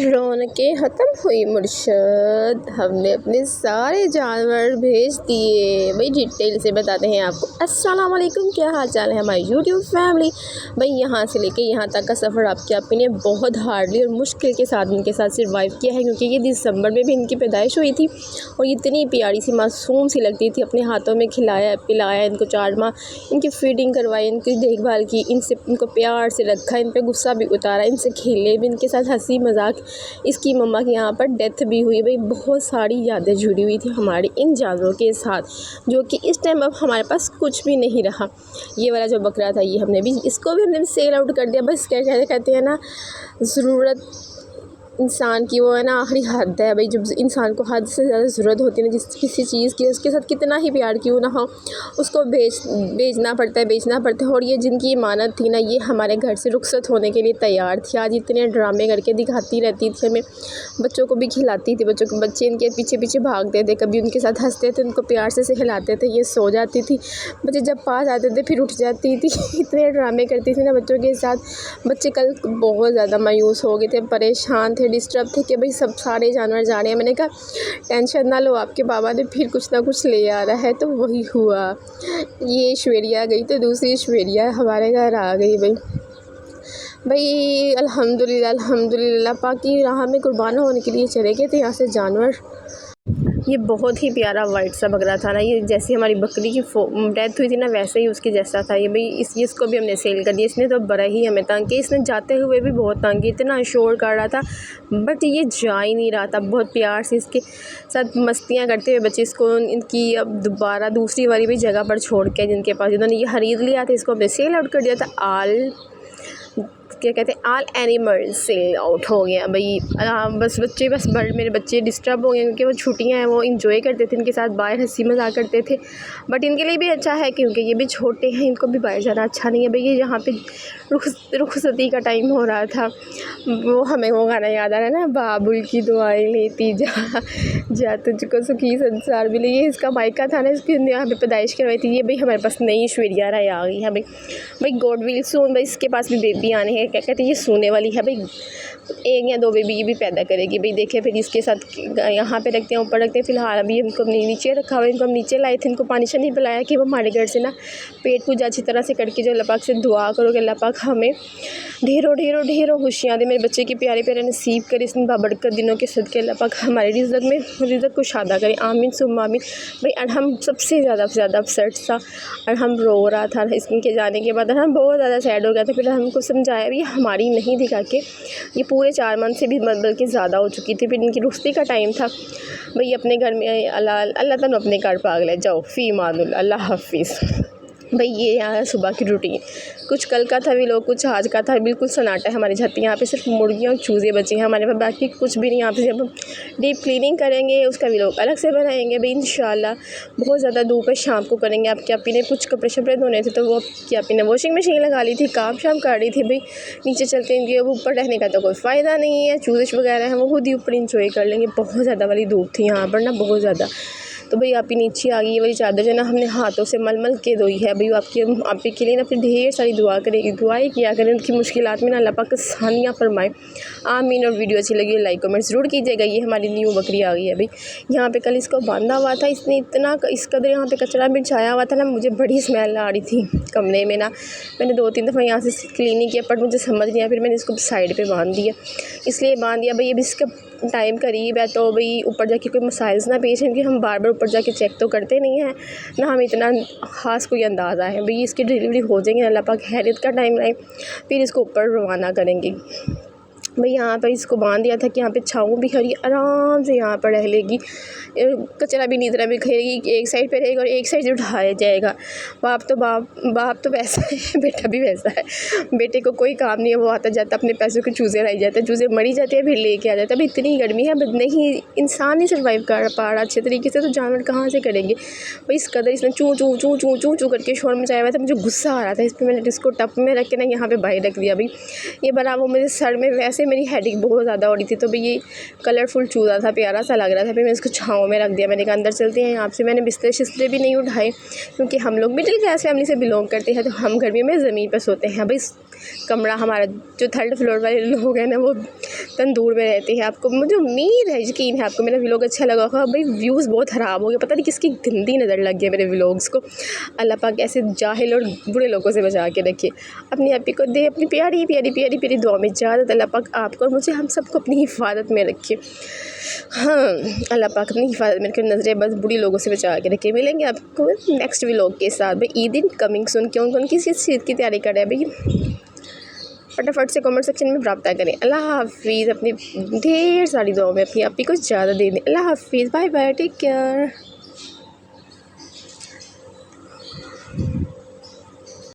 रौनकें ख़त्म हुई मुर्शद, हमने अपने सारे जानवर भेज दिए। भाई डिटेल से बताते हैं आपको। अस्सलाम वालेकुम, क्या हाल चाल है हमारी यूट्यूब फैमिली। भाई यहाँ से लेके यहाँ तक का सफ़र आपके आप ने बहुत हार्डली और मुश्किल के साथ इनके साथ सर्वाइव किया है, क्योंकि ये दिसंबर में भी इनकी पैदाइश हुई थी और इतनी प्यारी सी मासूम सी लगती थी। अपने हाथों में खिलाया पिलाया, इनको 4 माह इनकी फीडिंग करवाई, इनकी देखभाल की, इनसे इनको प्यार से रखा, इन पर गुस्सा भी उतारा, इनसे खेले भी, इनके साथ हंसी मजाक। इसकी मम्मा की यहाँ पर डेथ भी हुई। भाई बहुत सारी यादें जुड़ी हुई थी हमारी इन जानवरों के साथ, जो कि इस टाइम अब हमारे पास कुछ भी नहीं रहा। ये वाला जो बकरा था, ये हमने भी इसको भी हमने सेल आउट कर दिया। बस क्या कहते हैं ना, ज़रूरत इंसान की वो है ना आखिरी हद है। भाई जब इंसान को हद से ज़्यादा ज़रूरत होती है ना किसी चीज़ की, उसके साथ कितना ही प्यार क्यों ना हो, उसको बेचना पड़ता है। और ये जिनकी इमानत थी ना, ये हमारे घर से रुखसत होने के लिए तैयार थी। आज इतने ड्रामे करके दिखाती रहती थी हमें, बच्चों को भी खिलाती थी, बच्चे इनके पीछे पीछे भागते थे, कभी उनके साथ हंसते थे, उनको प्यार से सहलाते थे, ये सो जाती थी, बच्चे जब पास आते थे फिर उठ जाती थी। इतने ड्रामे करती थी ना बच्चों के साथ। बच्चे कल बहुत ज़्यादा मायूस हो गए थे, परेशान थे, डिस्टर्ब थे कि भाई सब सारे जानवर जा रहे हैं। मैंने कहा टेंशन ना लो, आपके बाबा ने फिर कुछ ना कुछ ले आ रहा है। तो वही हुआ, ये श्वेरिया गई तो दूसरी श्वेरिया हमारे घर आ गई। भाई अल्हम्दुलिल्लाह पाक की राह में कुर्बान होने के लिए चले गए थे यहाँ से जानवर। ये बहुत ही प्यारा वाइट सा बकरा था ना, ये जैसी हमारी बकरी की डेथ हुई थी ना, वैसे ही उसके जैसा था ये। भाई इसको भी हमने सेल कर दिया। इसने तो बड़ा ही हमें तंग किया, इसने जाते हुए भी बहुत तंग किया, इतना शोर कर रहा था बट ये जा ही नहीं रहा था। बहुत प्यार से इसके साथ मस्तियाँ करते हुए बच्चे इसको इनकी अब दोबारा दूसरी वाली भी जगह पर छोड़ के, जिनके पास जिन्होंने ये खरीद लिया था, इसको हमने सेल आउट कर दिया था। क्या कहते हैं, ऑल एनिमल्स सेल आउट हो गया। भाई बस मेरे बच्चे डिस्टर्ब हो गए, क्योंकि वो छुट्टियां हैं, वो इंजॉय करते थे, इनके साथ बाहर हंसी मजाक करते थे। बट इनके लिए भी अच्छा है, क्योंकि ये भी छोटे हैं, इनको भी बाहर जाना अच्छा नहीं है। भाई ये यहाँ पे रुखसती का टाइम हो रहा था, वो हमें वो गाना याद आ रहा है ना, बाबुल की दुआएं लेती जा तुझको सुखी संसार मिले। ये इसका मायका था ना, इसकी यहाँ पे पैदाइश करवाई थी। ये भाई हमारे पास नई श्वेरिया आ गई है। भाई गॉड विल सून, भाई इसके पास भी बेबी आने हैं। क्या कहते हैं, ये सोने वाली है। भाई 1 या 2 बेबी ये भी पैदा करेगी। भाई देखिए, फिर इसके साथ यहाँ पे रखते हैं, ऊपर रखते हैं। फिलहाल अभी इनको नीचे रखा हुआ है, इनको हम नीचे लाए थे। इनको पानी से नहीं पिलाया कि वो हमारे घर से ना पेट पूजा अच्छी तरह से करके जो अल्लाह पाक से दुआ करो कि अल्लाह पाक हमें ढेरों खुशियाँ दे, मेरे बच्चे की प्यारे प्यारे नसीब करे, इस बाबरकत दिनों के सदके अल्लाह पाक हमारे रिज़्क़ को शादा करे, आमीन सुम्मा आमीन। भाई हम सबसे ज़्यादा अपसेट था और हम रो रहा था इसके जाने के बाद। हम बहुत ज़्यादा सैड हो गया था। फिर हमको समझाया भी हमारी नहीं दिखा के, ये पूरे 4 मंथ से भी बल्कि ज़्यादा हो चुकी थी। फिर इनकी रुखसती का टाइम था। भाई अपने घर में अल्लाह ताला अपने घर पागल है, जाओ फ़ी मानुल, अल्लाह हाफिज़। भाई ये यहाँ सुबह की रूटीन, कुछ कल का था व्लॉग, कुछ आज का था। बिल्कुल सन्नाटा है हमारी छत पे। यहाँ पे सिर्फ मुर्गियाँ और चूज़े बचे हैं हमारे पास, बाकी कुछ भी नहीं। यहाँ पे जब हम डीप क्लीनिंग करेंगे उसका व्लॉग अलग से बनाएंगे। भाई इंशाल्लाह बहुत ज़्यादा धूप है, शाम को करेंगे। आपके आपी ने कुछ कपड़े शपड़े धोने थे, तो वो आपकी आपी ने वॉशिंग मशीन लगा ली थी, काम शाम कर रही थी। भाई नीचे चलते हैं, अब ऊपर रहने का तो कोई फ़ायदा नहीं है, चूज़े वगैरह हैं वो खुद ही ऊपर इंजॉय कर लेंगे। बहुत ज़्यादा वाली धूप थी यहाँ पर ना, बहुत ज़्यादा। तो भाई आप ही नीचे आ गई। ये वाली चादर जो है ना, हमने हाथों से मल के धोई है। भाई आपके लिए ना फिर ढेर सारी दुआएं किया करें, उनकी मुश्किलात में ना अल्लाह पाक आसानियाँ फरमाए, आमीन। और वीडियो अच्छी लगी लाइक कमेंट ज़रूर कीजिएगा। ये हमारी न्यू बकरी आ गई है। भाई यहाँ पे कल इसको बांधा हुआ था, इसने इतना इस कदर यहाँ पे कचरा बिछाया हुआ था ना, मुझे बड़ी स्मेल आ रही थी कमरे में ना। मैंने 2-3 दफ़ा यहाँ से क्लीनिंग किया, बट मुझे समझ नहीं आया, फिर मैंने इसको साइड पर बांध दिया, इसलिए बांध दिया। भाई अब इसका टाइम करीब है, तो भाई ऊपर जाके कोई मसाइल्स ना पेश हैं, क्योंकि हम बार बार ऊपर जाके चेक तो करते नहीं हैं ना, हमें इतना ख़ास कोई अंदाज़ा है। भाई इसकी डिलीवरी हो जाएगी, अल्लाह पाक खैरियत का टाइम आए, फिर इसको ऊपर रवाना करेंगे। भाई यहाँ पर इसको बांध दिया था कि यहाँ पे छाँव भी खड़ी, आराम से यहाँ पर रह लेगी, कचरा भी नहीं तरह भी खेलेगी, एक साइड पे रहेगा और एक साइड से उठाया जाएगा। बाप तो वैसा है, बेटा भी वैसा है। बेटे को कोई काम नहीं है, वो आता जाता अपने पैसों के चूज़े लाई जाते हैं, चूज़े मरी जाते हैं, फिर लेके आ जाता है। अभी इतनी गर्मी है, बट नहीं इंसान नहीं सर्वाइव कर पा रहा अच्छे तरीके से, तो जानवर कहाँ से करेंगे। भाई इस कदर इसने चू करके शोर मचाया हुआ था, मुझे गुस्सा आ रहा था। इस पर मैंने इसको टप में रख के ना यहाँ पे बाहर रख दिया। भाई ये बना वो मेरे सर में, वैसे मेरी हेडेक बहुत ज़्यादा हो रही थी, तो भाई ये कलरफुल चूज़ा था, प्यारा सा लग रहा था। फिर मैं इसको छाँव में रख दिया। मैंने कहा अंदर चलते हैं। यहाँ से मैंने बिस्तर शिस्तर भी नहीं उठाए, क्योंकि हम लोग मिडिल क्लास फैमिली से बिलोंग करते हैं, तो हम गर्मी में ज़मीन पर सोते हैं। भाई कमरा हमारा जो 3rd फ्लोर वाले लोग हैं ना वो तंदूर में रहते हैं। आपको मुझे उम्मीद है, यकीन है आपको मेरा व्लॉग अच्छा लगा होगा। भाई व्यूज़ बहुत ख़राब हो गए, पता नहीं किसकी गंदी नज़र लग गई मेरे व्लॉग्स को। अल्लाह पाक ऐसे जाहिल और बुरे लोगों से बचा के रखिए। अपनी आप ही को दे अपनी प्यारी प्यारी प्यारी प्यारी दुआ में इजाज़त। अल्लाह पाक आपको और मुझे हम सबको अपनी हिफाजत में रखिए। हाँ, अल्लाह पाक अपनी हिफाजत में रखे, नज़रें बस बुरी लोगों से बचा के रखे। मिलेंगे आपको नेक्स्ट व्लॉग के साथ। भाई ईद इन कमिंग सुन, क्यों किस चीज़ की तैयारी कर रहे हैं भाई, फटाफट से कमेंट सेक्शन में रब्ता करें। अल्लाह हाफिज़। अपनी ढेर सारी दुआओं में अपनी आप ही को ज़्यादा दे दें। अल्लाह हाफिज़, बाय बाय, टेक केयर।